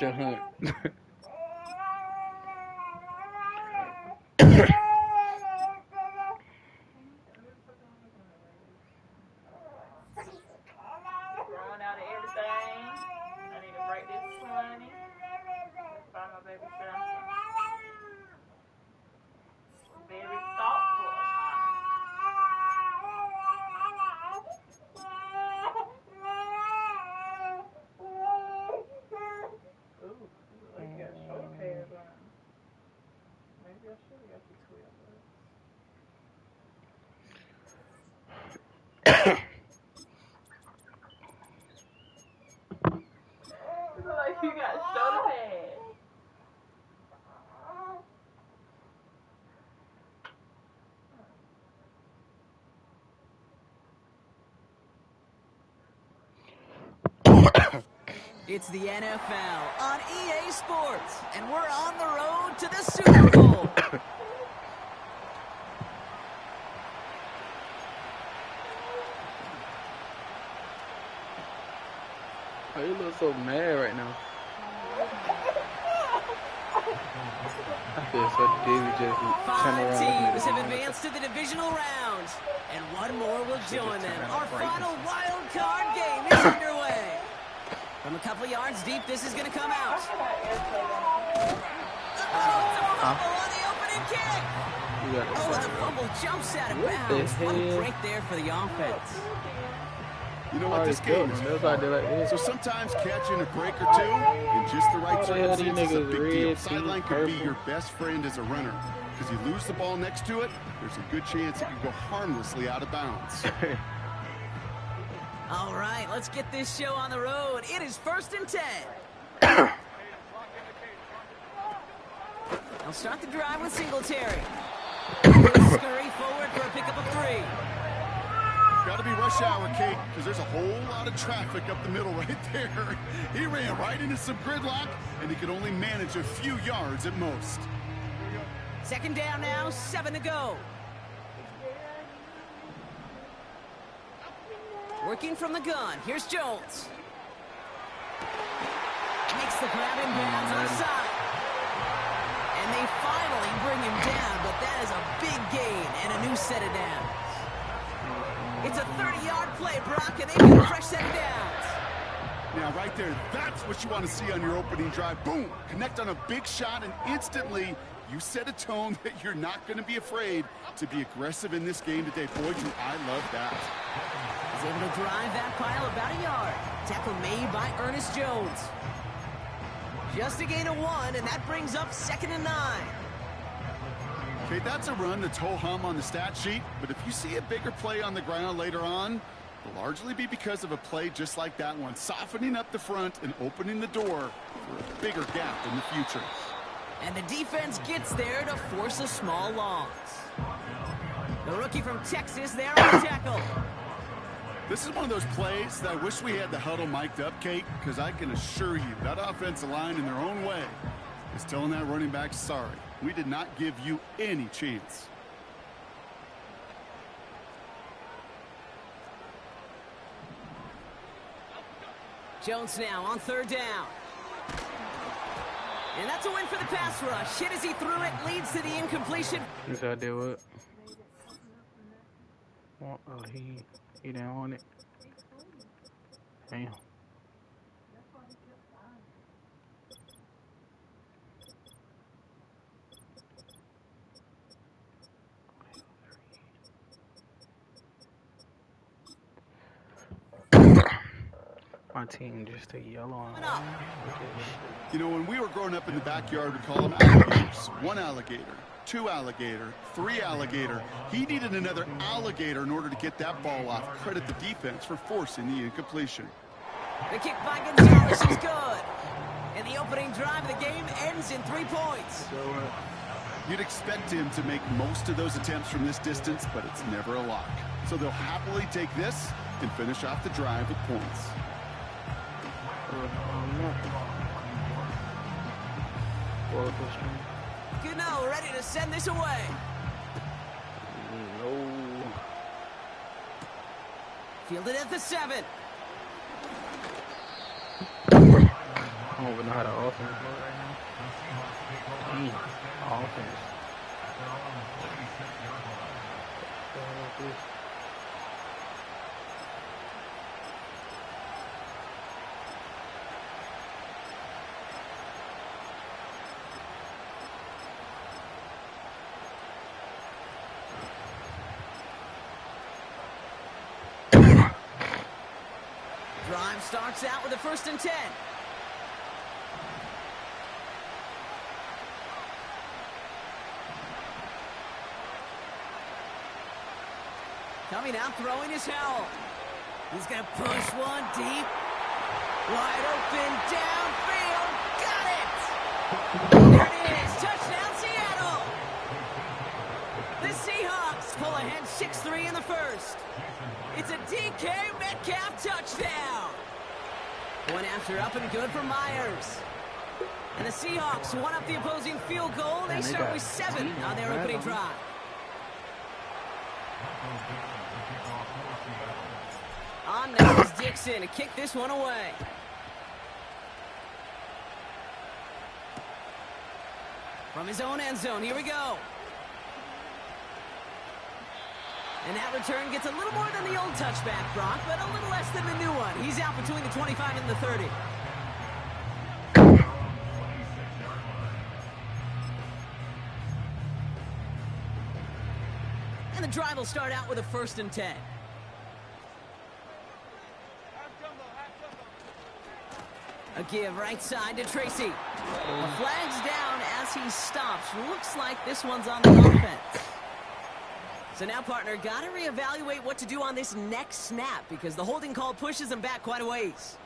scavenger hunt. Throwing out of everything. I need to break this 20. Find my baby Samson. Very thoughtful of Ooh, like you got short pairs on. Maybe I should have got you 12. You look like you got shoulder pads. It's the NFL on EA Sports, and we're on the road to the Super Bowl. Oh, you look so mad right now. I feel so dizzy just turn Five around. teams have advanced to the divisional round, and one more will join them. Our final wild card game is underway. From a couple yards deep, this is going to come out. Oh, it's a fumble on the opening kick. Oh, the fumble jumps out of bounds. What a break there for the offense. You know what, this game is fun. So sometimes catching a break or two in just the right circumstances is a big deal. Sideline could be your best friend as a runner. Because you lose the ball next to it, there's a good chance it could go harmlessly out of bounds. All right, let's get this show on the road. It is 1st and 10. They'll start the drive with Singletary. Scurry forward for a pickup of 3. Got to be rush hour, Kate, because there's a whole lot of traffic up the middle right there. He ran right into some gridlock, and he could only manage a few yards at most. 2nd down now, 7 to go. Working from the gun. Here's Jones. Makes the grab in bounds offside. And they finally bring him down, but that is a big gain and a new set of downs. It's a 30-yard play, Brock, and they get a fresh set of downs. Now, right there, that's what you want to see on your opening drive. Boom! Connect on a big shot, and instantly you set a tone that you're not going to be afraid to be aggressive in this game today. Boy, do I love that. He's able to drive that pile about a yard. Tackle made by Ernest Jones. Just a gain of 1, and that brings up 2nd and 9. Okay, that's a run that's ho-hum on the stat sheet, but if you see a bigger play on the ground later on, it'll largely be because of a play just like that one, softening up the front and opening the door for a bigger gap in the future. And the defense gets there to force a small loss. The rookie from Texas there on the tackle. This is one of those plays that I wish we had the huddle mic'd up, Kate, because I can assure you that offensive line in their own way is telling that running back, sorry, we did not give you any chance. Jones now on 3rd down. And that's a win for the pass rush. Hit as he threw it, leads to the incompletion. This I did what? Oh, he didn't on it. Damn. My team just a yellow on. You know, when we were growing up in the backyard, we call them alligators. 1 alligator, 2 alligator, 3 alligator. He needed another alligator in order to get that ball off. Credit the defense for forcing the incompletion. The kick by Gonzalez is good. And the opening drive of the game ends in 3 points. You'd expect him to make most of those attempts from this distance, but it's never a lock. So they'll happily take this and finish off the drive with points. Gano ready to send this away. No. Fielded at the 7. Oh don't even know how to offense look right now. Offense. Drive starts out with a 1st and 10. Coming out, throwing his help. He's going to push one deep. Wide open, downfield. Got it! There it is. Touchdown, Seattle. The Seahawks pull ahead 6-3 in the first. It's a DK Metcalf touchdown. One after up and good for Myers. And the Seahawks one up the opposing field goal. They start with 7 on their opening drive. On now is Dixon to kick this one away. From his own end zone, here we go. And that return gets a little more than the old touchback, Brock, but a little less than the new one. He's out between the 25 and the 30. And the drive will start out with a 1st and 10. A give right side to Tracy. The flag's down as he stops. Looks like this one's on the offense. So now, partner, got to reevaluate what to do on this next snap because the holding call pushes him back quite a ways.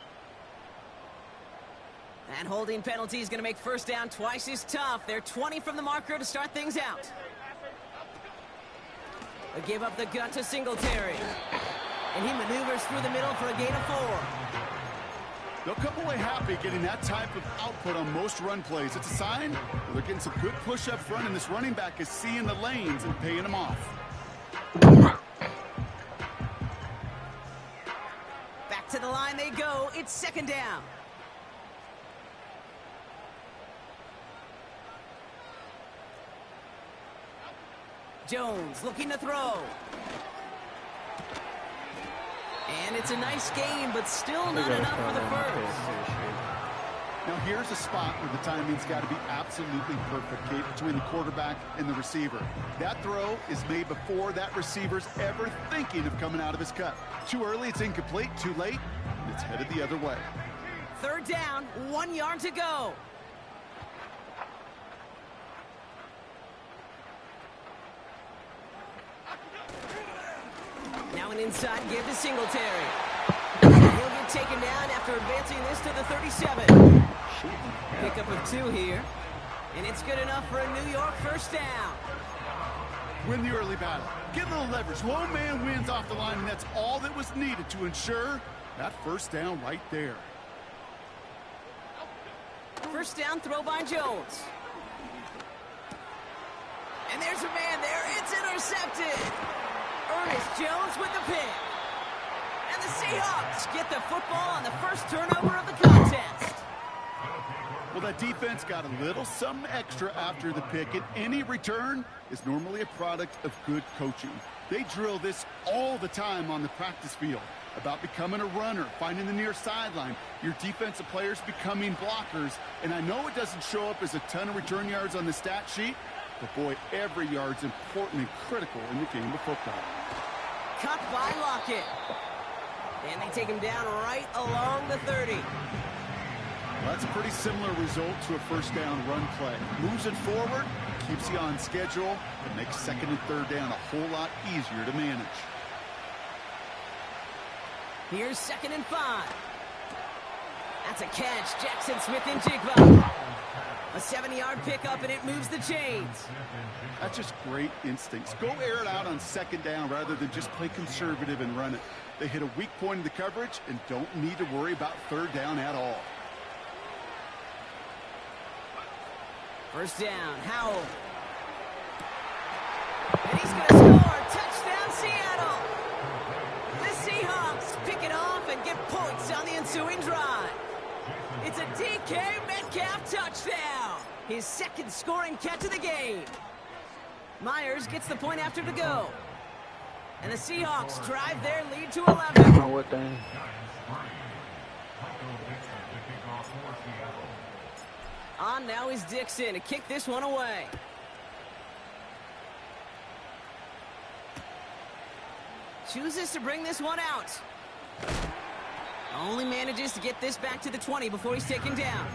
That holding penalty is going to make 1st down twice as tough. They're 20 from the marker to start things out. A give up the gut to Singletary. And he maneuvers through the middle for a gain of 4. They'll come away happy getting that type of output on most run plays. It's a sign that they're getting some good push up front, and this running back is seeing the lanes and paying them off. Back to the line they go. It's 2nd down. Jones looking to throw. And it's a nice game, but still not enough for the first. Now here's a spot where the timing's got to be absolutely perfect, Kate, between the quarterback and the receiver. That throw is made before that receiver's ever thinking of coming out of his cut. Too early, it's incomplete. Too late, and it's headed the other way. 3rd down, 1 yard to go. Now an inside give to Singletary. He'll get taken down after advancing this to the 37. Pickup of 2 here. And it's good enough for a New York 1st down. Win the early battle. Get a little leverage. One man wins off the line, and that's all that was needed to ensure that 1st down right there. 1st down throw by Jones. And there's a man there. It's intercepted. Ernest Jones with the pick. And the Seahawks get the football on the 1st turnover of the contest. Well, that defense got a little something extra after the pick, and any return is normally a product of good coaching. They drill this all the time on the practice field about becoming a runner, finding the near sideline, your defensive players becoming blockers. And I know it doesn't show up as a ton of return yards on the stat sheet, but boy, every yard's important and critical in the game of football. Cut by Lockett. And they take him down right along the 30. Well, that's a pretty similar result to a 1st down run play. Moves it forward, keeps you on schedule, and makes 2nd and 3rd down a whole lot easier to manage. Here's 2nd and 5. That's a catch. Jackson Smith and Jigba. A 70-yard pickup, and it moves the chains. That's just great instincts. Go air it out on 2nd down rather than just play conservative and run it. They hit a weak point in the coverage and don't need to worry about 3rd down at all. 1st down, Howell. And he's going to score. Touchdown, Seattle. The Seahawks pick it off and get points on the ensuing drive. It's a DK Metcalf touchdown. His second scoring catch of the game. Myers gets the point after to go. And the Seahawks drive their lead to 11. Oh, what the? On now is Dixon to kick this one away. Chooses to bring this one out. Only manages to get this back to the 20 before he's taken down.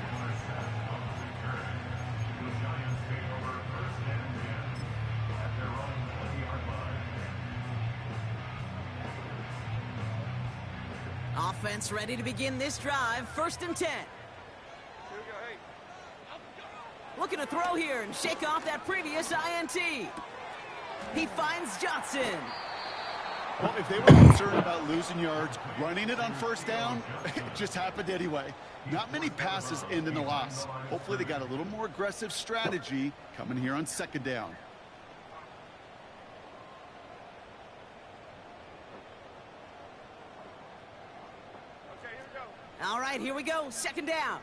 Offense ready to begin this drive. 1st and 10. Looking to throw here and shake off that previous INT. He finds Johnson. Well, if they were concerned about losing yards, running it on 1st down, it just happened anyway. Not many passes end in a loss. Hopefully they got a little more aggressive strategy coming here on 2nd down. All right, here we go. 2nd down.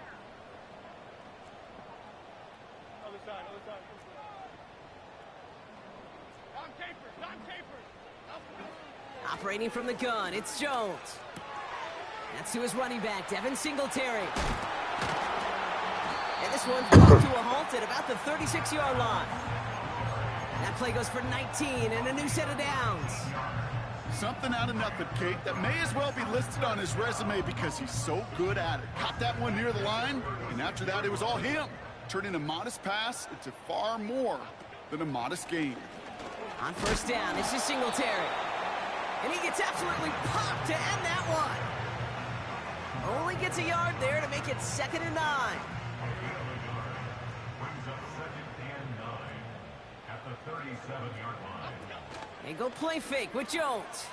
Other side. Operating from the gun, it's Jones. That's to his running back, Devin Singletary. And this one's brought to a halt at about the 36-yard line. That play goes for 19 and a new set of downs. Something out of nothing, Kate, that may as well be listed on his resume because he's so good at it. Caught that one near the line, and after that, it was all him, turning a modest pass into far more than a modest gain. On 1st down, this is Singletary. And he gets absolutely popped to end that one. Only gets a yard there to make it 2nd and 9. They go play fake with Jones.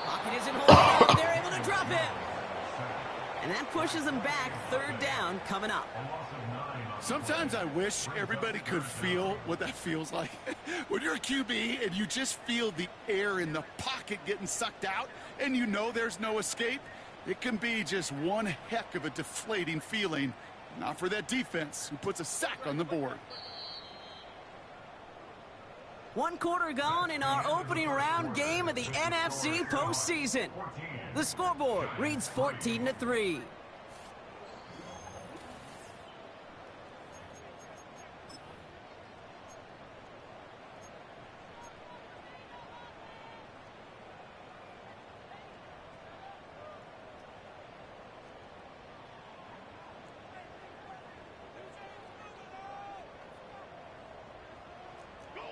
Pocket isn't holding up. They're able to drop him. And that pushes them back. 3rd down coming up. Sometimes I wish everybody could feel what that feels like. When you're a QB and you just feel the air in the pocket getting sucked out and you know there's no escape, it can be just one heck of a deflating feeling. Not for that defense who puts a sack on the board. 1 quarter gone in our opening round game of the NFC postseason. The scoreboard reads 14-3.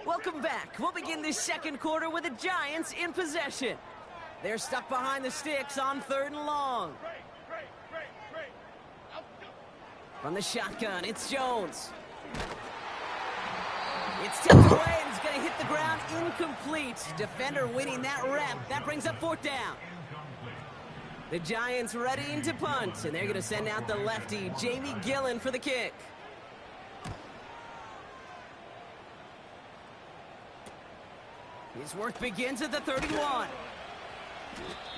Welcome back. We'll begin this 2nd quarter with the Giants in possession. They're stuck behind the sticks on 3rd and long. From the shotgun, it's Jones. It's tipped away and it's going to hit the ground incomplete. Defender winning that rep. That brings up 4th down. The Giants readying to punt, and they're going to send out the lefty, Jamie Gillen, for the kick. His work begins at the 31.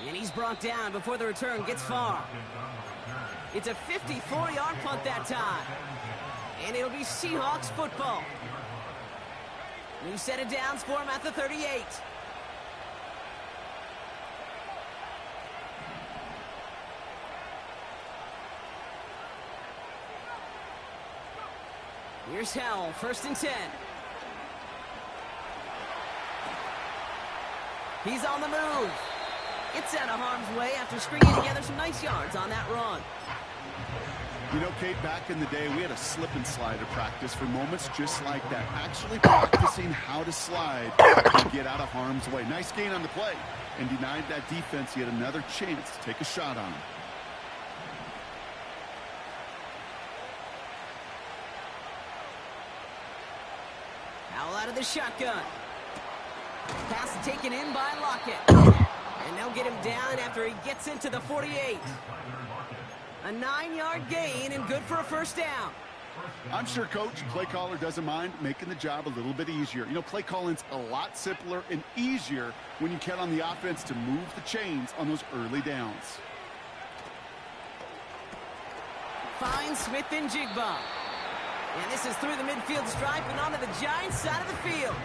And he's brought down before the return gets far. It's a 54-yard punt that time. And it'll be Seahawks football. New set of downs for him at the 38. Here's Hell, 1st and 10. He's on the move. It's out of harm's way after stringing together some nice yards on that run. You know, Kate, back in the day, we had a slip and slide to practice for moments just like that. Actually practicing how to slide and get out of harm's way. Nice gain on the play and denied that defense yet another chance to take a shot on him. Howell out of the shotgun. Pass taken in by Lockett. And they'll get him down after he gets into the 48. A 9-yard gain and good for a 1st down. I'm sure Coach and play caller doesn't mind making the job a little bit easier. You know, play calling's a lot simpler and easier when you count on the offense to move the chains on those early downs. finds Smith and Jigba. And this is through the midfield stripe and onto the Giants side of the field.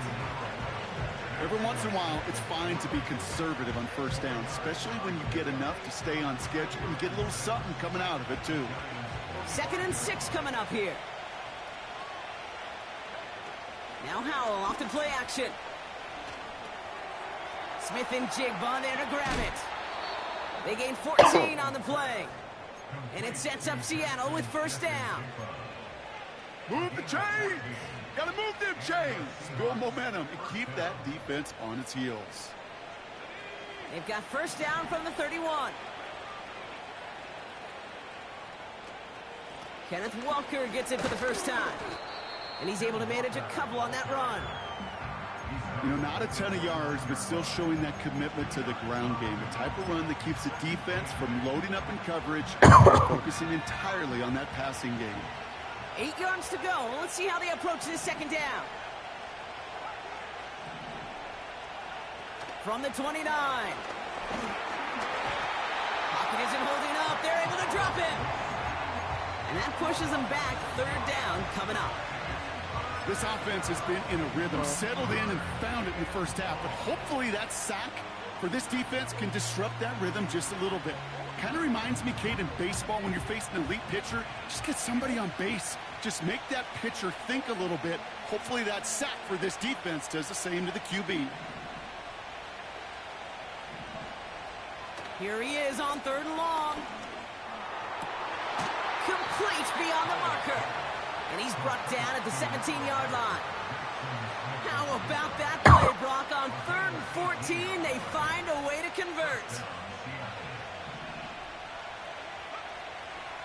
Every once in a while, it's fine to be conservative on first down, especially when you get enough to stay on schedule and get a little something coming out of it, too. 2nd and 6 coming up here. Now Howell off to play action. Smith and Jigba there to grab it. They gain 14 on the play. And it sets up Seattle with first down. Move the chains! Gotta move them chains! Build momentum and keep that defense on its heels. They've got first down from the 31. Kenneth Walker gets it for the first time. And he's able to manage a couple on that run. You know, not a ton of yards, but still showing that commitment to the ground game. The type of run that keeps the defense from loading up in coverage and focusing entirely on that passing game. 8 yards to go. Let's see how they approach this second down. From the 29. Pocket isn't holding up. They're able to drop him. And that pushes them back. Third down coming up. This offense has been in a rhythm, settled in and found it in the first half. But hopefully that sack for this defense can disrupt that rhythm just a little bit. Kind of reminds me, Kate, in baseball when you're facing an elite pitcher, just get somebody on base. Just make that pitcher think a little bit. Hopefully that sack for this defense does the same to the QB. Here he is on 3rd and long. Complete beyond the marker. And he's brought down at the 17-yard line. How about that play, Brock? On 3rd and 14, they find a way to convert.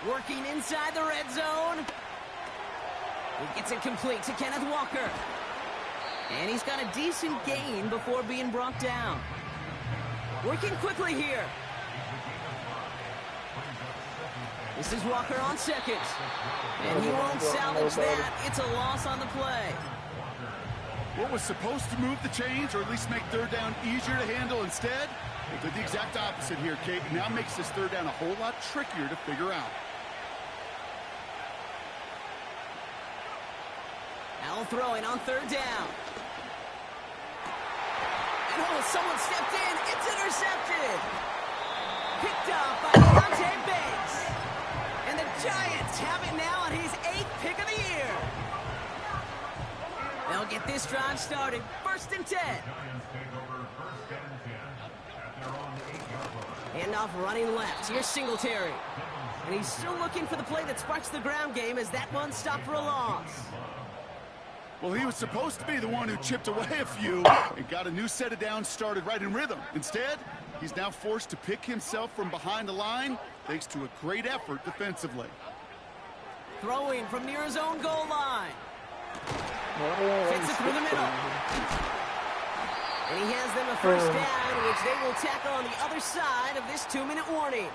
Working inside the red zone. He gets it complete to Kenneth Walker. And he's got a decent gain before being brought down. Working quickly here. This is Walker on 2nd. And he won't salvage that. It's a loss on the play. What was supposed to move the chains, or at least make 3rd down easier to handle instead, they did the exact opposite here, Kate. Now makes this 3rd down a whole lot trickier to figure out. Now throwing on 3rd down. And oh, someone stepped in. It's intercepted. Picked up by Deontay Banks. And the Giants have it now on his 8th pick of the year. They'll get this drive started. 1st and 10. Handoff running left. Here's Singletary. And he's still looking for the play that sparks the ground game as that one stopped for a loss. Well, he was supposed to be the one who chipped away a few and got a new set of downs started right in rhythm. Instead, he's now forced to pick himself from behind the line thanks to a great effort defensively. Throwing from near his own goal line. Fits it through the middle. And he has them a first down, which they will tackle on the other side of this 2-minute warning.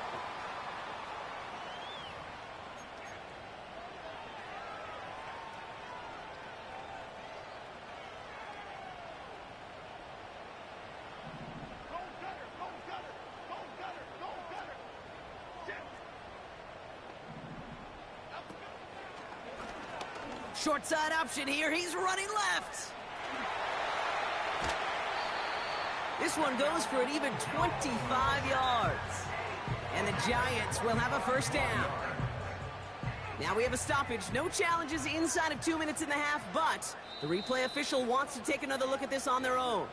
Short side option here. He's running left. This one goes for an even 25 yards. And the Giants will have a first down. Now we have a stoppage. No challenges inside of 2 minutes and a half, but the replay official wants to take another look at this on their own.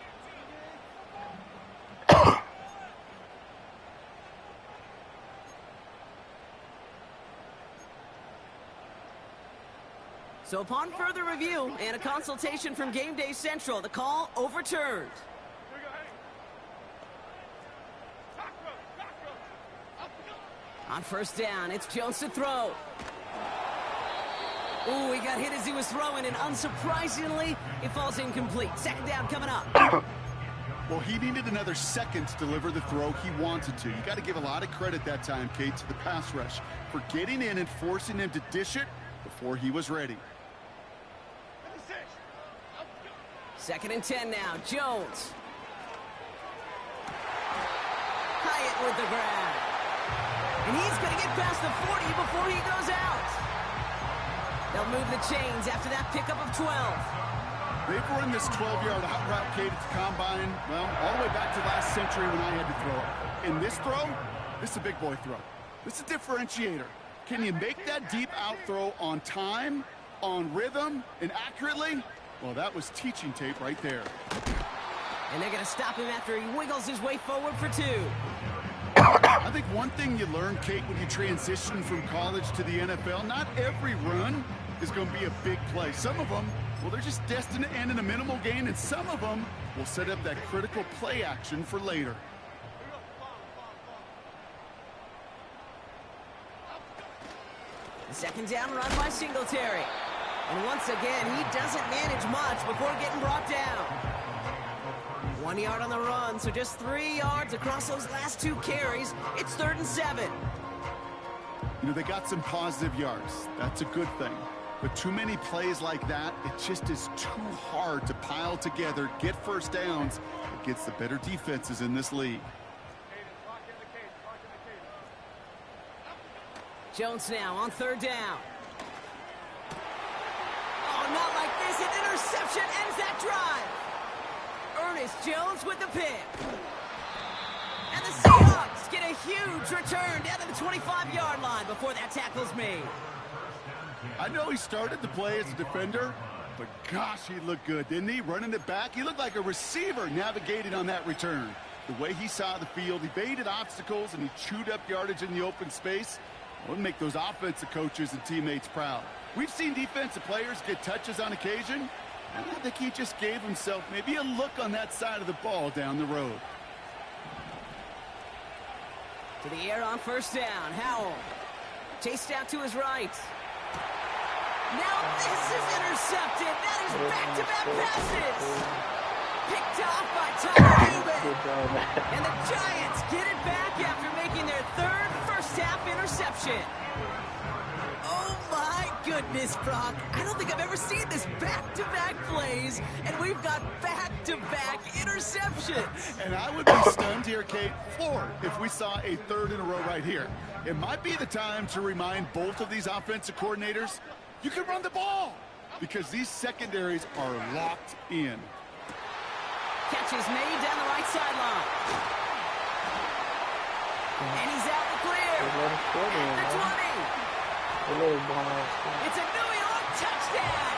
So upon further review and a consultation from Game Day Central, the call overturned. On first down, it's Jones to throw. Ooh, he got hit as he was throwing, and unsurprisingly, it falls incomplete. 2nd down coming up. Well, he needed another second to deliver the throw he wanted to. You got to give a lot of credit that time, Kate, to the pass rush for getting in and forcing him to dish it before he was ready. 2nd and 10 now. Jones. Hyatt with the grab. And he's going to get past the 40 before he goes out. They'll move the chains after that pickup of 12. They've run this 12-yard out route, Kate, at the combine, well, all the way back to last century when I had to throw it. In this throw, this is a big boy throw. This is a differentiator. Can you make that deep out throw on time, on rhythm, and accurately? Well, that was teaching tape right there. And they're going to stop him after he wiggles his way forward for 2. I think one thing you learn, Kate, when you transition from college to the NFL, not every run is going to be a big play. Some of them, well, they're just destined to end in a minimal gain, and some of them will set up that critical play action for later. The second down run by Singletary. And once again, he doesn't manage much before getting brought down. 1 yard on the run, so just 3 yards across those last 2 carries. It's 3rd and 7. You know, they got some positive yards. That's a good thing. But too many plays like that, it just is too hard to pile together, get first downs against the better defenses in this league. Jones now on 3rd down. Oh, not like this. An interception ends that drive. Ernest Jones with the pick. And the Seahawks get a huge return down to the 25-yard line before that tackle's made. I know he started to play as a defender, but gosh, he looked good, didn't he? Running it back, he looked like a receiver navigating on that return. The way he saw the field, he baited obstacles, and he chewed up yardage in the open space. It would make those offensive coaches and teammates proud. We've seen defensive players get touches on occasion, and I think he just gave himself maybe a look on that side of the ball down the road. To the air on 1st down, Howell. Chased out to his right. Now this is intercepted. That is back-to-back passes. Picked off by Tyler Newman. And the Giants get it back after making their 3rd first-half interception. Oh, my goodness, Brock. I don't think I've ever seen this back-to-back plays, and we've got back-to-back interceptions. And I would be stunned here, Kate, floored if we saw a 3rd in a row right here. It might be the time to remind both of these offensive coordinators, you can run the ball, because these secondaries are locked in. Catch is made down the right sideline. And he's out the clear. At the 20. It's a New York touchdown.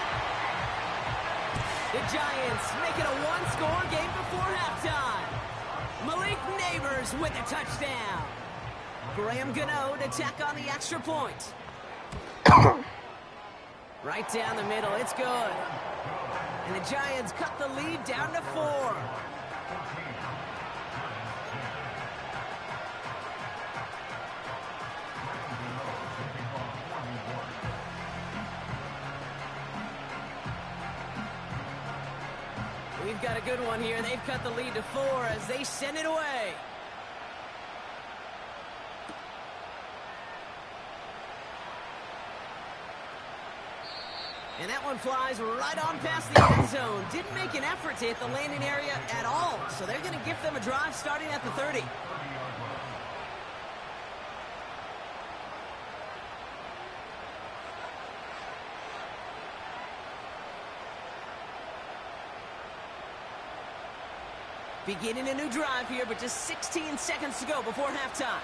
The Giants make it a 1-score game before halftime. Malik Neighbors with a touchdown. Graham Gano to tack on the extra point. Right down the middle, it's good. And the Giants cut the lead down to 4. We've got a good one here. They've cut the lead to 4 as they send it away. And that one flies right on past the end zone. Didn't make an effort to hit the landing area at all. So they're going to give them a drive starting at the 30. Beginning a new drive here, but just 16 seconds to go before halftime.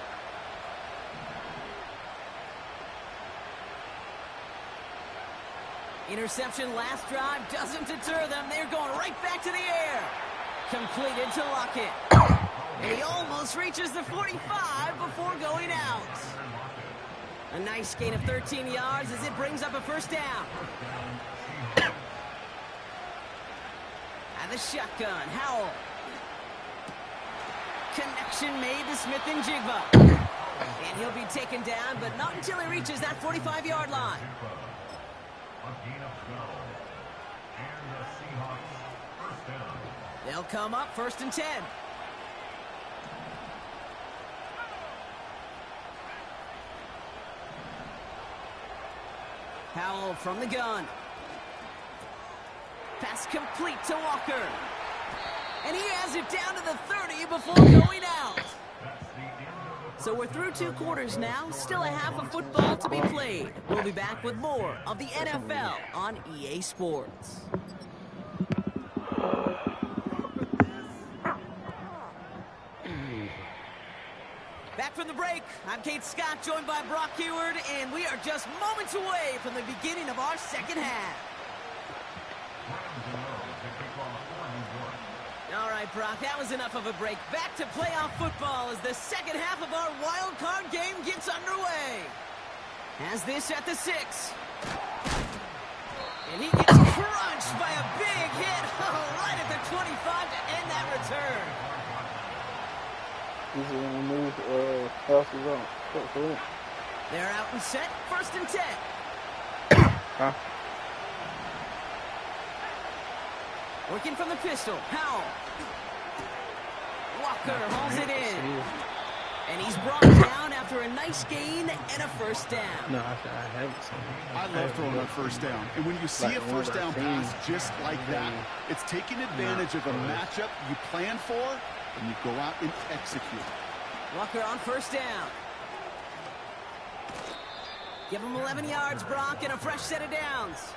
Interception last drive doesn't deter them. They're going right back to the air. Completed to Lockett. And he almost reaches the 45 before going out. A nice gain of 13 yards as it brings up a 1st down. And the shotgun, Howell. Connection made to Smith and Jigba. And he'll be taken down, but not until he reaches that 45-yard line. They'll come up 1st and 10. Howell from the gun. Pass complete to Walker. And he has it down to the 30 before going out. So we're through 2 quarters now, still a half of football to be played. We'll be back with more of the NFL on EA Sports. Back from the break, I'm Kate Scott, joined by Brock Heward, and we are just moments away from the beginning of our second half. All right, Brock, that was enough of a break. Back to playoff football as the second half of our wild card game gets underway. Has this at the 6. And he gets crunched by a big hit right at the 25 to end that return. This is when we move passes on. They're out and set, 1st and 10. Huh? Working from the pistol, Howell. Walker hauls it in. And he's brought down after a nice gain and a 1st down. No, I haven't seen it. I love throwing on 1st down. And when you see a 1st down pass just like that, it's taking advantage of a matchup you plan for, and you go out and execute. Walker on 1st down. Give him 11 yards, Brock, and a fresh set of downs.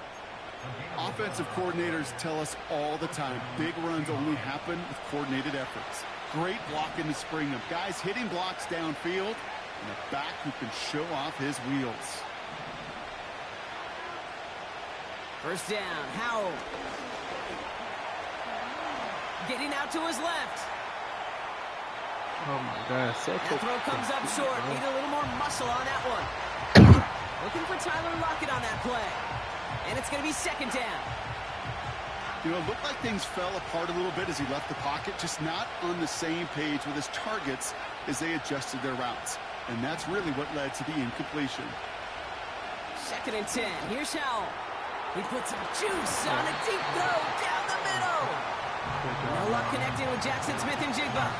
Offensive coordinators tell us all the time, big runs only happen with coordinated efforts. Great blocking to spring them. Guys hitting blocks downfield, and a back who can show off his wheels. 1st down, Howell. Getting out to his left. Oh my God. That throw comes up short. Need a little more muscle on that one. Looking for Tyler Lockett on that play. And it's going to be 2nd down. You know, it looked like things fell apart a little bit as he left the pocket, just not on the same page with his targets as they adjusted their routes. And that's really what led to the incompletion. 2nd and 10. Here's Howell. He puts some juice on a deep throw down the middle. No luck connecting with Jackson Smith and Jigba.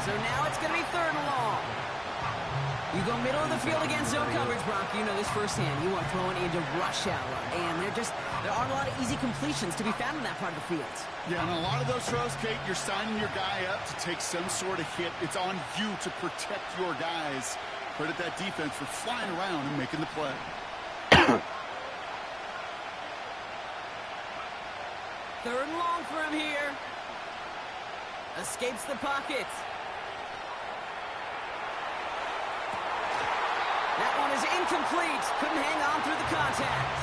So now it's going to be 3rd and long. You go middle of the field against zone coverage, Brock. You know this firsthand. You are throwing into rush hour, and there aren't a lot of easy completions to be found in that part of the field. Yeah, and a lot of those throws, Kate, you're signing your guy up to take some sort of hit. It's on you to protect your guys. Credit that defense for flying around and making the play. 3rd and long for him here. Escapes the pocket. That one is incomplete. Couldn't hang on through the contact.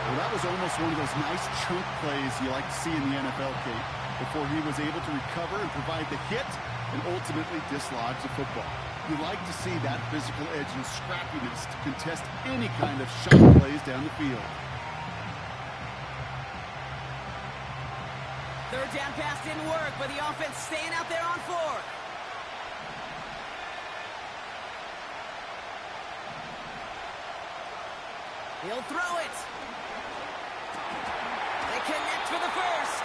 Well, that was almost one of those nice chunk plays you like to see in the NFL, Kate, before he was able to recover and provide the hit and ultimately dislodge the football. You like to see that physical edge and scrappiness to contest any kind of shot plays down the field. 3rd down pass didn't work, but the offense staying out there on 4th. He'll throw it. They connect for the 1st.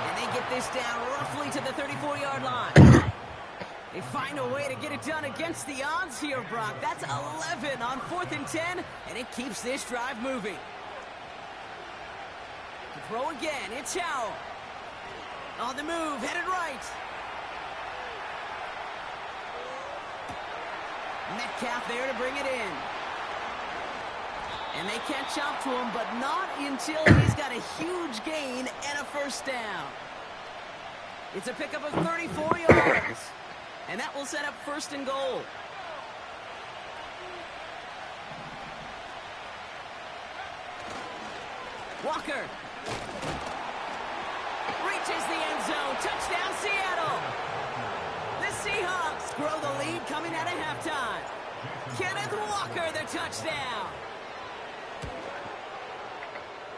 And they get this down roughly to the 34-yard line. They find a way to get it done against the odds here, Brock. That's 11 on 4th and 10, and it keeps this drive moving. To throw again, it's Howell. On the move, headed right. Metcalf there to bring it in. And they catch up to him, but not until he's got a huge gain and a 1st down. It's a pickup of 34 yards. And that will set up 1st and goal. Walker. Reaches the end zone. Touchdown, Seattle. The Seahawks grow the lead coming out of halftime. Kenneth Walker, the touchdown.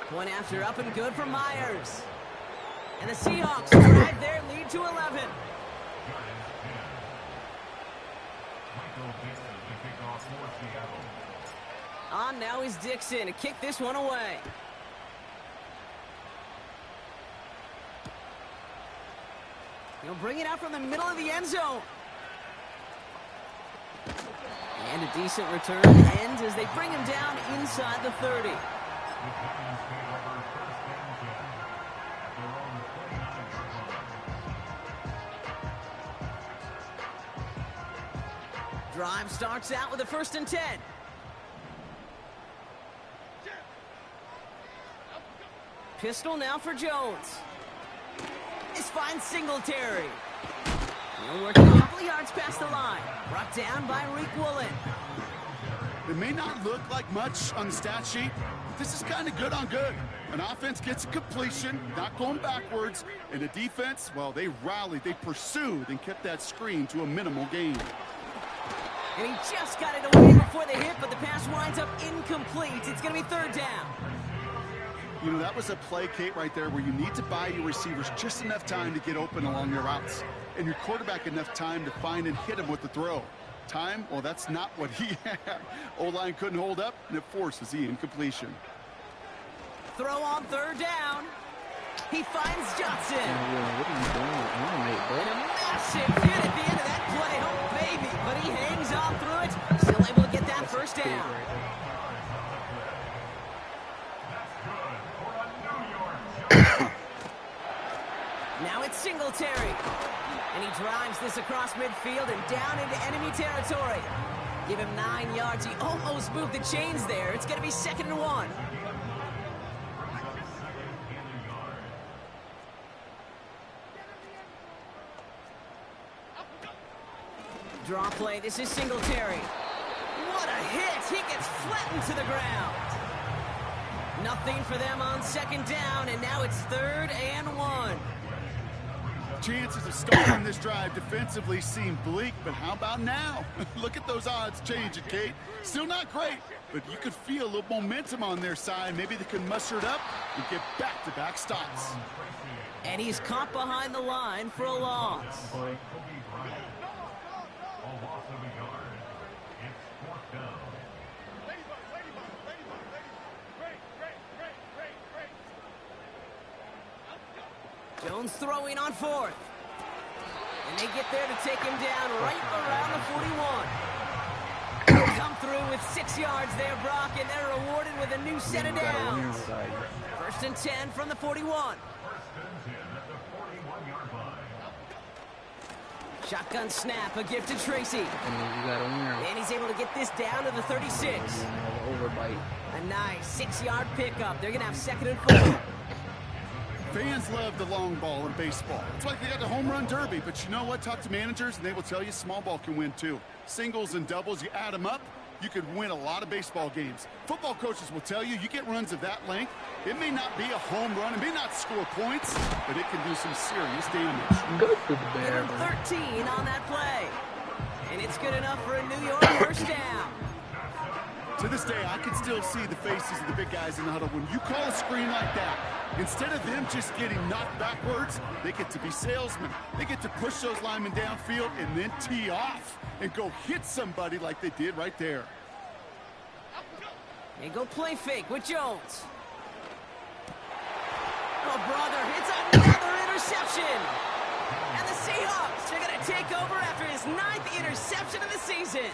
Point after up and good for Myers. And the Seahawks drive their lead to 11. On now is Dixon to kick this one away. He'll bring it out from the middle of the end zone. And a decent return ends as they bring him down inside the 30. Drive starts out with a 1st and 10. Pistol now for Jones. This finds Singletary. He'll work a couple of yards past the line. Brought down by Reek Woolen. It may not look like much on the stat sheet, but this is kind of good on good. An offense gets a completion, not going backwards, and the defense, well, they rallied, they pursued, and kept that screen to a minimal gain. And he just got it away before the hit, but the pass winds up incomplete. It's going to be 3rd down. You know, that was a play, Kate, right there, where you need to buy your receivers just enough time to get open along your routes, and your quarterback enough time to find and hit him with the throw. Time, well, that's not what he had. O-line couldn't hold up, and it forces the incompletion. Throw on 3rd down. He finds Johnson. What are you doing? Animate, bro. And a massive hit at the end of that play. Oh, baby. But he hangs on through it. Still able to get that 1st down. Now it's Singletary. And he drives this across midfield and down into enemy territory. Give him 9 yards. He almost moved the chains there. It's going to be 2nd and 1. Draw play. This is Singletary. What a hit. He gets flattened to the ground. Nothing for them on 2nd down, and now it's 3rd and 1. Chances of starting this drive defensively seem bleak, but how about now? Look at those odds changing, Kate. Still not great, but you could feel a little momentum on their side. Maybe they can muster it up and get back-to-back stops. And he's caught behind the line for a loss. Jones throwing on 4th. And they get there to take him down right around the 41. He'll come through with 6 yards there, Brock, and they're rewarded with a new set of downs. 1st and 10 from the 41. Shotgun snap, a gift to Tracy. And he's able to get this down to the 36. A nice 6-yard pickup. They're going to have 2nd and 4. Fans love the long ball in baseball. It's like they got the home run derby, but you know what? Talk to managers, and they will tell you small ball can win too. Singles and doubles, you add them up, you could win a lot of baseball games. Football coaches will tell you, you get runs of that length, it may not be a home run, it may not score points, but it can do some serious damage. Good for the Bears. 13 on that play. And it's good enough for a New York 1st down. To this day, I can still see the faces of the big guys in the huddle. When you call a screen like that, instead of them just getting knocked backwards, they get to be salesmen. They get to push those linemen downfield and then tee off and go hit somebody like they did right there. They go play fake with Jones. Oh, brother, it's another interception. And the Seahawks are going to take over after his 9th interception of the season.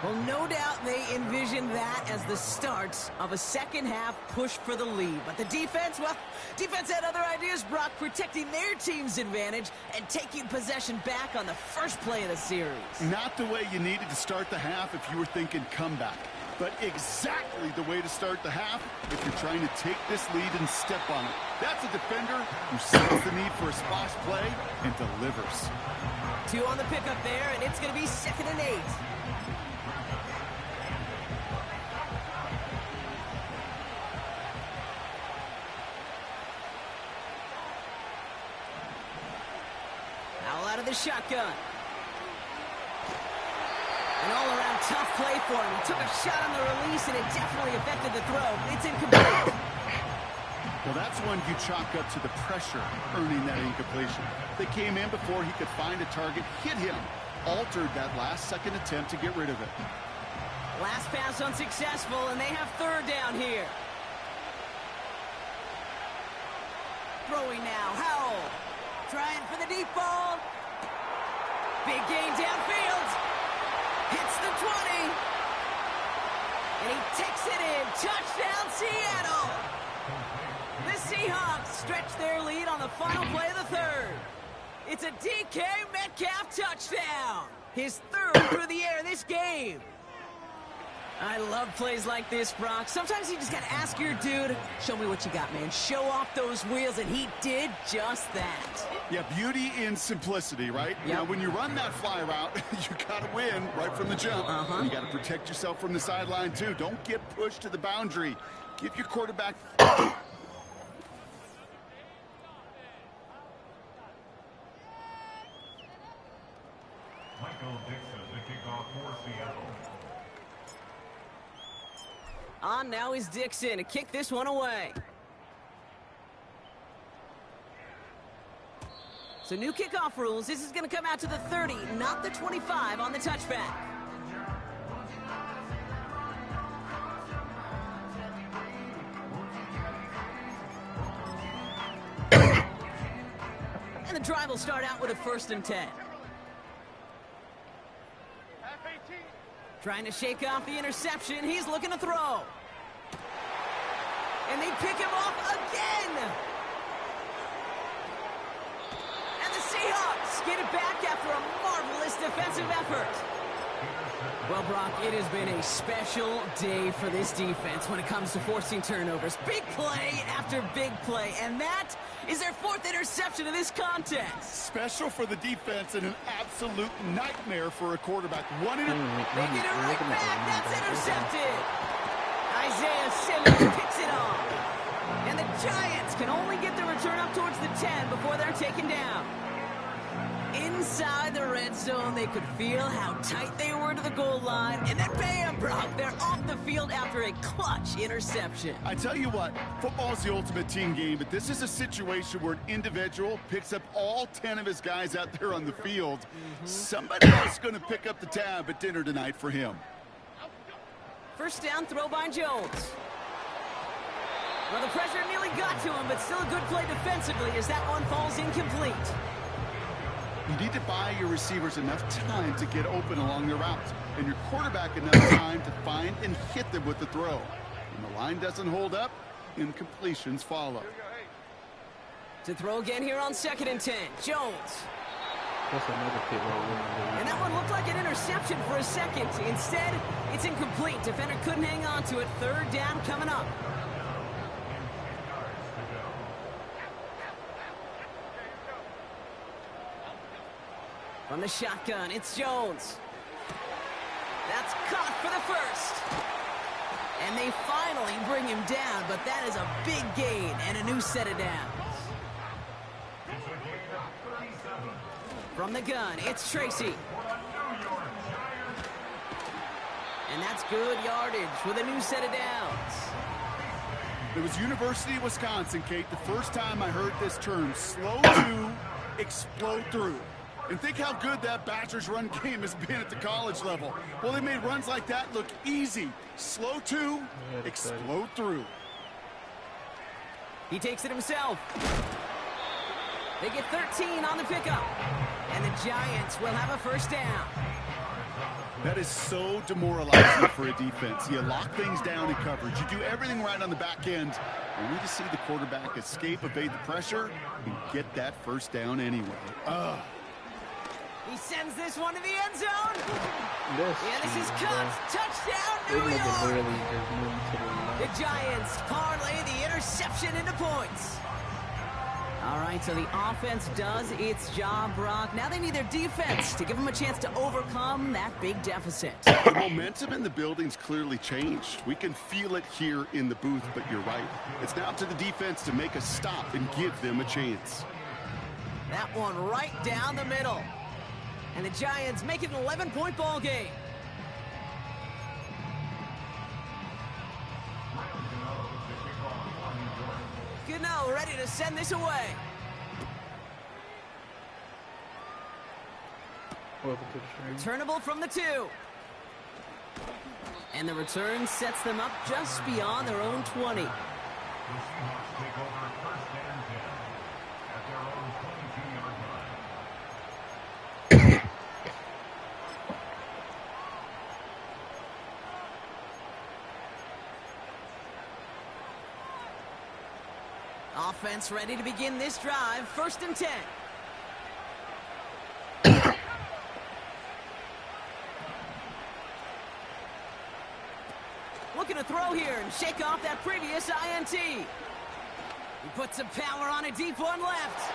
Well, no doubt they envisioned that as the start of a 2nd half push for the lead. But the defense, well, defense had other ideas, Brock, protecting their team's advantage and taking possession back on the 1st play of the series. Not the way you needed to start the half if you were thinking comeback, but exactly the way to start the half if you're trying to take this lead and step on it. That's a defender who sees the need for a splash play and delivers. 2 on the pickup there, and it's going to be 2nd and 8. Out of the shotgun. An all-around tough play for him. He took a shot on the release, and it definitely affected the throw. It's incomplete. Well, that's one you chalk up to the pressure earning that incompletion. They came in before he could find a target, hit him, altered that last-second attempt to get rid of it. Last pass unsuccessful, and they have 3rd down here. Throwing now, Howell. Trying for the deep ball. Big gain downfield. Hits the 20. And he takes it in. Touchdown, Seattle. The Seahawks stretch their lead on the final play of the 3rd. It's a DK Metcalf touchdown. His third through the air this game. I love plays like this, Brock. Sometimes you just got to ask your dude, show me what you got, man. Show off those wheels, and he did just that. Yeah, beauty in simplicity, right? Yep. Now, when you run that fly route, you got to win right from the jump. You got to protect yourself from the sideline, too. Don't get pushed to the boundary. Give your quarterback... Michael Dixon, the kickoff for Seattle. On now is Dixon to kick this one away. So new kickoff rules. This is going to come out to the 30, not the 25 on the touchback. And the drive will start out with a 1st and 10. Trying to shake off the interception. He's looking to throw. And they pick him off again. And the Seahawks get it back after a marvelous defensive effort. Well, Brock, it has been a special day for this defense when it comes to forcing turnovers. Big play after big play, and that is their 4th interception of this contest. Special for the defense and an absolute nightmare for a quarterback. They get it right back. That's intercepted. Isaiah Simmons picks it off. And the Giants can only get the return up towards the 10 before they're taken down. Inside the red zone, they could feel how tight they were to the goal line. And then bam, Brock, they're off the field after a clutch interception. I tell you what, football's the ultimate team game, but this is a situation where an individual picks up all 10 of his guys out there on the field. Somebody else is going to pick up the tab at dinner tonight for him. 1st down, throw by Jones. Well, the pressure nearly got to him, but still a good play defensively as that one falls incomplete. You need to buy your receivers enough time to get open along their routes, and your quarterback enough time to find and hit them with the throw. When the line doesn't hold up, incompletions follow. To throw again here on 2nd and 10, Jones. That's another pit roll. And that one looked like an interception for a second. Instead, it's incomplete. Defender couldn't hang on to it. 3rd down coming up. From the shotgun, it's Jones. That's caught for the 1st. And they finally bring him down, but that is a big gain and a new set of downs. From the gun, it's Tracy. And that's good yardage with a new set of downs. It was University of Wisconsin, Kate, the first time I heard this term, slow to explode through. And think how good that Badgers run game has been at the college level. Well, they made runs like that look easy. Slow to explode through. He takes it himself. They get 13 on the pickup. And the Giants will have a 1st down. That is so demoralizing for a defense. You lock things down in coverage. You do everything right on the back end. And we just see the quarterback escape, evade the pressure, and get that 1st down anyway. He sends this one to the end zone. This is cheesy, cut. Touchdown, New They York. literally just moved to the left. The Giants parlay the interception into points. All right, so the offense does its job, Brock. Now they need their defense to give them a chance to overcome that big deficit. The momentum in the building's clearly changed. We can feel it here in the booth, but you're right. It's now to the defense to make a stop and give them a chance. That one right down the middle. And the Giants make it an 11-point ball game. Gano ready to send this away. Welcome to the stream. Returnable from the 2. And the return sets them up just beyond their own 20. The Seahawks take over 1st and 10 at their own 22-yard line. Offense ready to begin this drive. 1st and 10. looking to throw here and shake off that previous INT. He puts some power on a deep one left.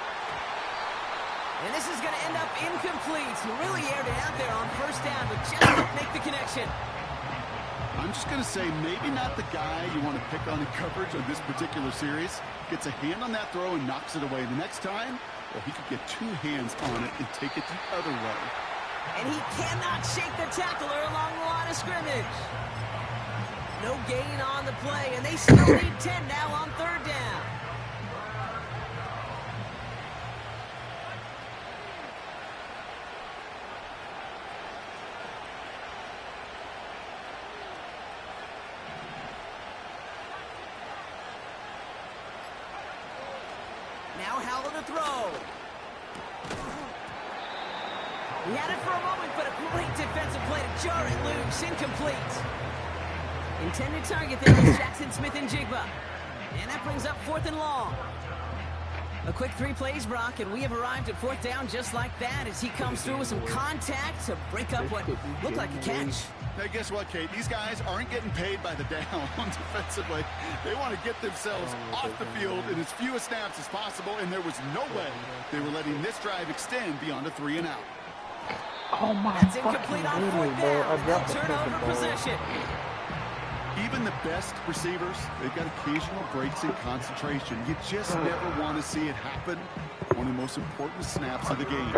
And this is going to end up incomplete. He really aired it out there on first down, but just didn't make the connection. I'm just going to say maybe not the guy you want to pick on in coverage on this particular series. Gets a hand on that throw and knocks it away. The next time, well, he could get 2 hands on it and take it the other way. And he cannot shake the tackler along the line of scrimmage. No gain on the play, and they still need 10 now on third down. Now Howell to throw. He had it for a moment, but a great defensive play to jar it loose. Incomplete. Intended target there was Jackson Smith-Njigba. And that brings up 4th and long. A quick 3 plays, Brock, and we have arrived at 4th down just like that as he comes through with some contact to break up what looked like a catch. Hey, guess what, Kate? These guys aren't getting paid by the down defensively. They want to get themselves off the field in as few snaps as possible, and there was no way they were letting this drive extend beyond a 3 and out. Oh my That's incomplete on 4th down. They'll turn over possession. Even the best receivers, they've got occasional breaks in concentration. You just never want to see it happen. One of the most important snaps of the game.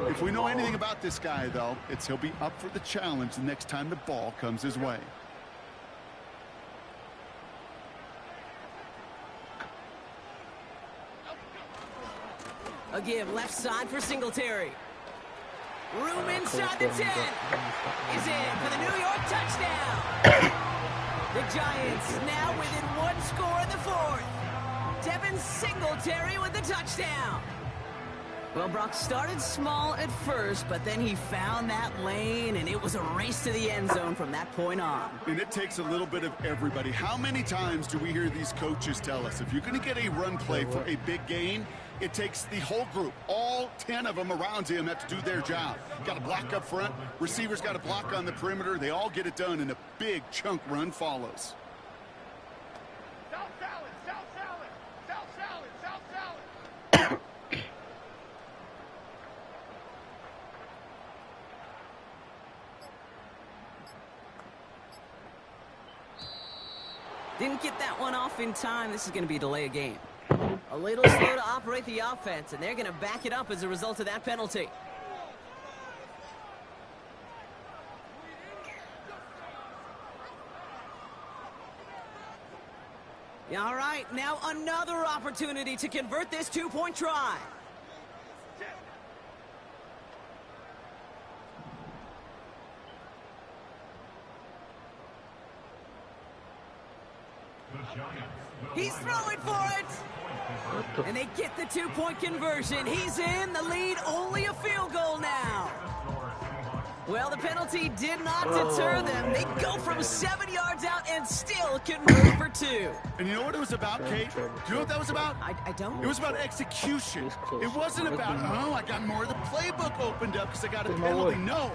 If we know anything about this guy, though, it's he'll be up for the challenge the next time the ball comes his way. A give left side for Singletary. Room inside the 10. Is in for the New York touchdown. The Giants now within 1 score in the 4th. Devin Singletary with the touchdown. Well, Brock started small at first, but then he found that lane, and it was a race to the end zone from that point on. And it takes a little bit of everybody. How many times do we hear these coaches tell us, if you're going to get a run play for a big gain, it takes the whole group. All 10 of them around him have to do their job. Got to block up front. Receivers got to block on the perimeter. They all get it done, and a big chunk run follows. South salad, south salad, south salad, south salad. Didn't get that one off in time. This is going to be a delay of game. A little slow to operate the offense, and they're going to back it up as a result of that penalty. All right, now another opportunity to convert this 2-point try. He's throwing for it. And they get the 2-point conversion. He's in. The lead only a field goal now. Well, the penalty did not deter them. They go from 7 yards out and still convert for 2. And you know what it was about, Kate? Do you know what that was about? I don't. It was about execution. It wasn't about, oh, I got more of the playbook opened up because I got a penalty. No,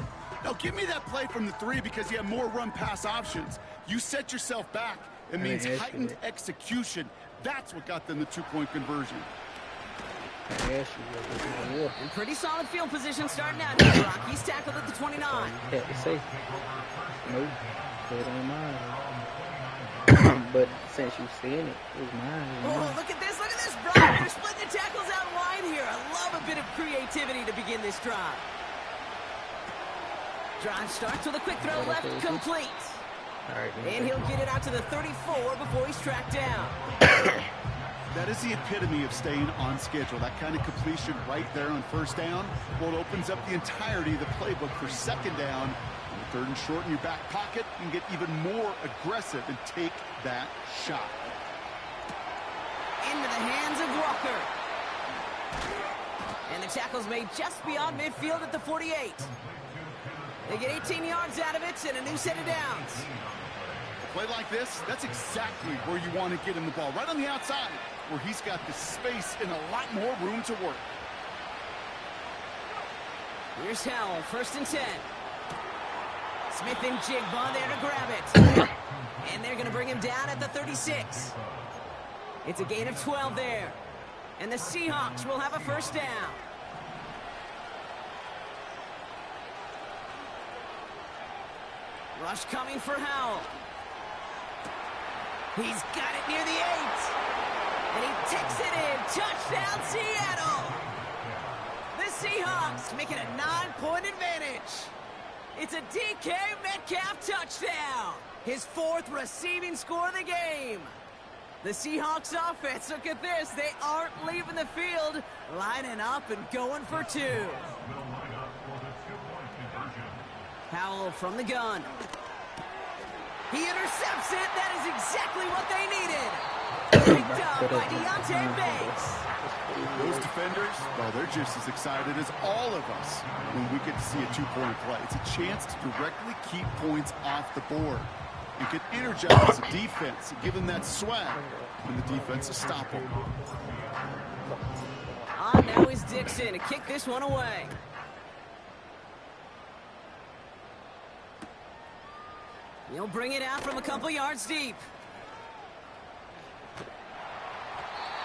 give me that play from the 3 because you have more run-pass options. You set yourself back. It means heightened execution. That's what got them the 2-point conversion. In pretty solid field position starting out here, Brock. He's tackled at the 29. Yeah, it's safe. Nope, it ain't mine. But since you've seen it, it's mine. Oh, look at this, Brock. They're splitting the tackles out wide here. I love a bit of creativity to begin this drive. Drive starts with a quick throw left, complete. And he'll get it out to the 34 before he's tracked down. That is the epitome of staying on schedule. That kind of completion right there on first down. Well, it opens up the entirety of the playbook for second down. On the 3rd and short in your back pocket, you can get even more aggressive and take that shot. Into the hands of Walker. And the tackle's made just beyond midfield at the 48. They get 18 yards out of it and a new set of downs. A play like this, that's exactly where you want to get him the ball. Right on the outside, where he's got the space and a lot more room to work. Here's Howell, 1st and 10. Smith-Njigba there to grab it. And they're going to bring him down at the 36. It's a gain of 12 there. And the Seahawks will have a first down. Rush coming for Howell. He's got it near the 8. And he takes it in. Touchdown, Seattle. The Seahawks make it a 9-point advantage. It's a DK Metcalf touchdown. His 4th receiving score of the game. The Seahawks offense, look at this. They aren't leaving the field, lining up and going for 2. Howell from the gun. He intercepts it. That is exactly what they needed. Picked up by Deontay Banks. Those defenders, well, they're just as excited as all of us when we get to see a 2-point play. It's a chance to directly keep points off the board. It can energize the defense and give them that swag when the defense is stoppable. Now is Dixon to kick this one away. He'll bring it out from a couple yards deep.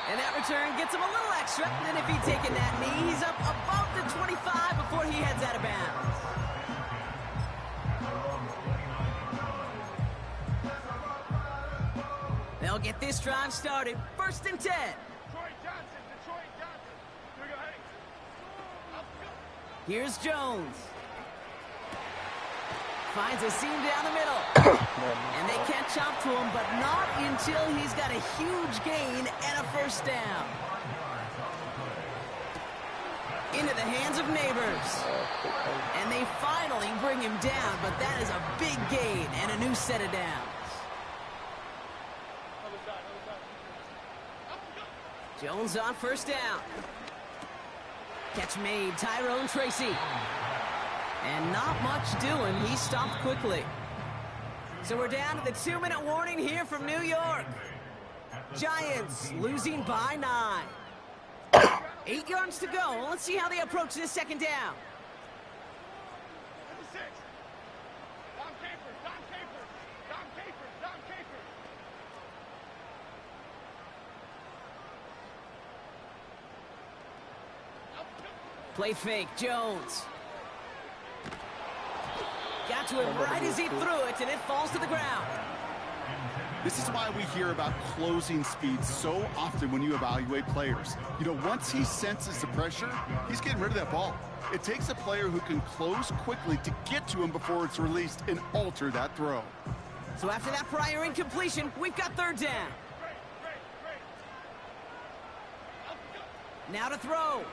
And that return gets him a little extra. And if he'd taken that knee, he's up above the 25 before he heads out of bounds. They'll get this drive started. 1st and 10. Here's Jones. Finds a seam down the middle. And they catch up to him, but not until he's got a huge gain and a first down. Into the hands of Neighbors. And they finally bring him down, but that is a big gain and a new set of downs. Jones on first down. Catch made, Tyrone Tracy. And not much doing. He stopped quickly. So we're down to the 2-minute warning here from New York. Giants losing by 9. 8 yards to go. Let's see how they approach this second down. Play fake, Jones. Got to him right as he threw it, and it falls to the ground. This is why we hear about closing speed so often when you evaluate players. You know, once he senses the pressure, he's getting rid of that ball. It takes a player who can close quickly to get to him before it's released and alter that throw. So after that prior incompletion, we've got 3rd down. Now to throw.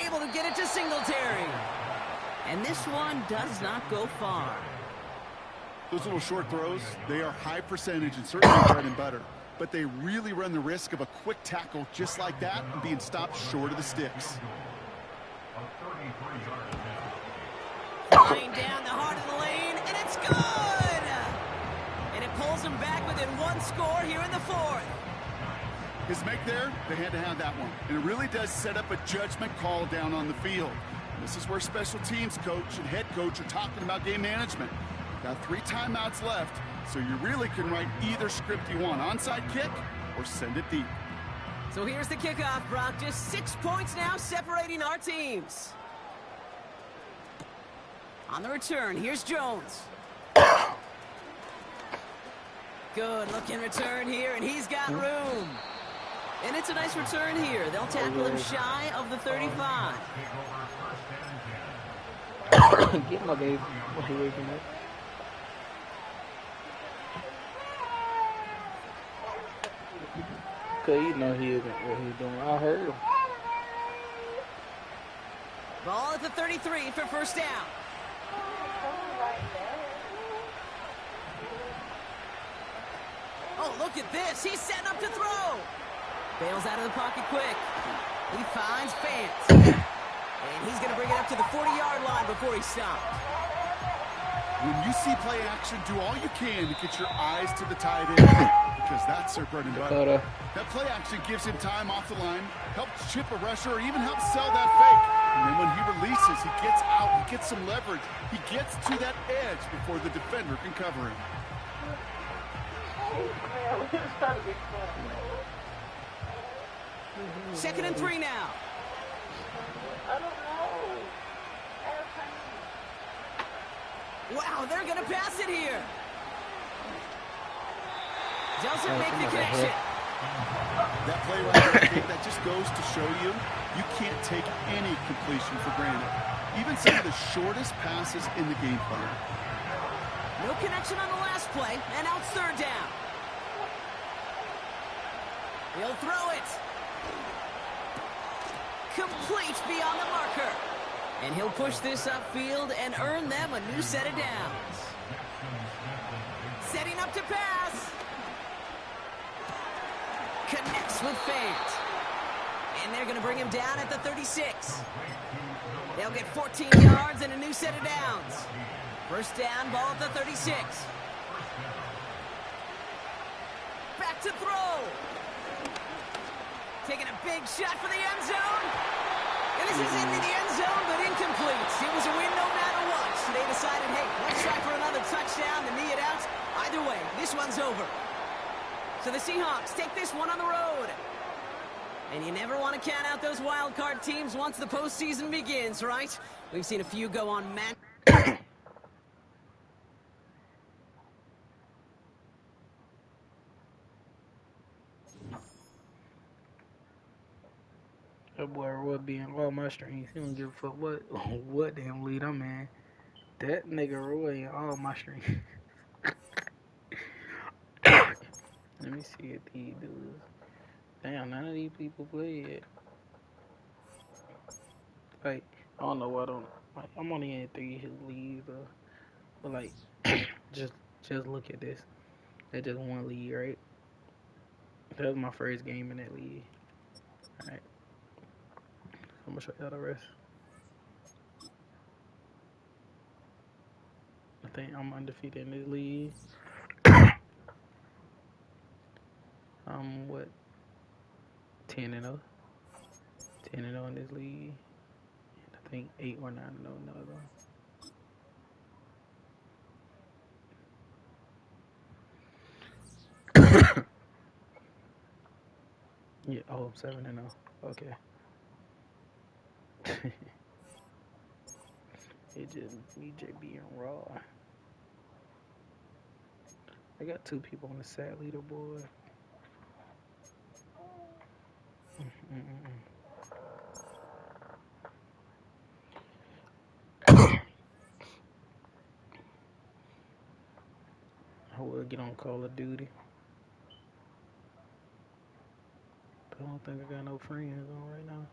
Able to get it to Singletary. And this one does not go far. Those little short throws, they are high percentage and certainly bread and butter. But they really run the risk of a quick tackle just like that and being stopped short of the sticks. Flying down the heart of the lane, and it's good! And it pulls them back within 1 score here in the 4th. His make there, they had to have that one. And it really does set up a judgment call down on the field. This is where special teams coach and head coach are talking about game management. Got 3 timeouts left, so you really can write either script you want. Onside kick or send it deep. So here's the kickoff, Brock. Just 6 points now separating our teams. On the return, here's Jones. Good looking return here, and he's got room. And it's a nice return here. They'll tackle him shy of the 35. Get my baby. What are you waking up? Cause you know he isn't what he's doing. I heard him. Ball at the 33 for first down. Oh, look at this. He's setting up to throw. Bails out of the pocket quick. He finds Fant. And he's going to bring it up to the 40-yard line before he stopped. When you see play action, do all you can to get your eyes to the tight end because that's their bread and butter. That play action gives him time off the line, helps chip a rusher, or even helps sell that fake. And then when he releases, he gets out, he gets some leverage. He gets to that edge before the defender can cover him. Second and 3 now. I don't know. Wow, they're going to pass it here. Doesn't make the connection. That play right there, Kate, that just goes to show you, you can't take any completion for granted. Even some of the shortest passes in the game plan. No connection on the last play, and now it's third down. He'll throw it. Complete beyond the marker. And he'll push this upfield and earn them a new set of downs. Setting up to pass. Connects with Fant. And they're going to bring him down at the 36. They'll get 14 yards and a new set of downs. First down, ball at the 36. Back to throw. Taking a big shot for the end zone. And this is into the end zone, but incomplete. It was a win no matter what. So they decided, hey, let's try for another touchdown to knee it out. Either way, this one's over. So the Seahawks take this one on the road. And you never want to count out those wild card teams once the postseason begins, right? We've seen a few go on Madden. That boy would be in all my streams. He don't give a fuck what damn lead I'm in. That nigga Roy in all my streams. Let me see if these dudes. Damn, none of these people play it. Like, I don't know what I'm only in 3 leagues, but like, just look at this. That's just one league, right? That was my first game in that league. Alright. I'm gonna show y'all the rest. I think I'm undefeated in this league. I'm what? 10-0. 10-0 in this league. And I think 8 or 9-0 in the other one. Yeah, oh, I'm 7-0. Okay. It just me JB and Raw. I got 2 people on the sad leaderboard. I will get on Call of Duty. But I don't think I got no friends on right now.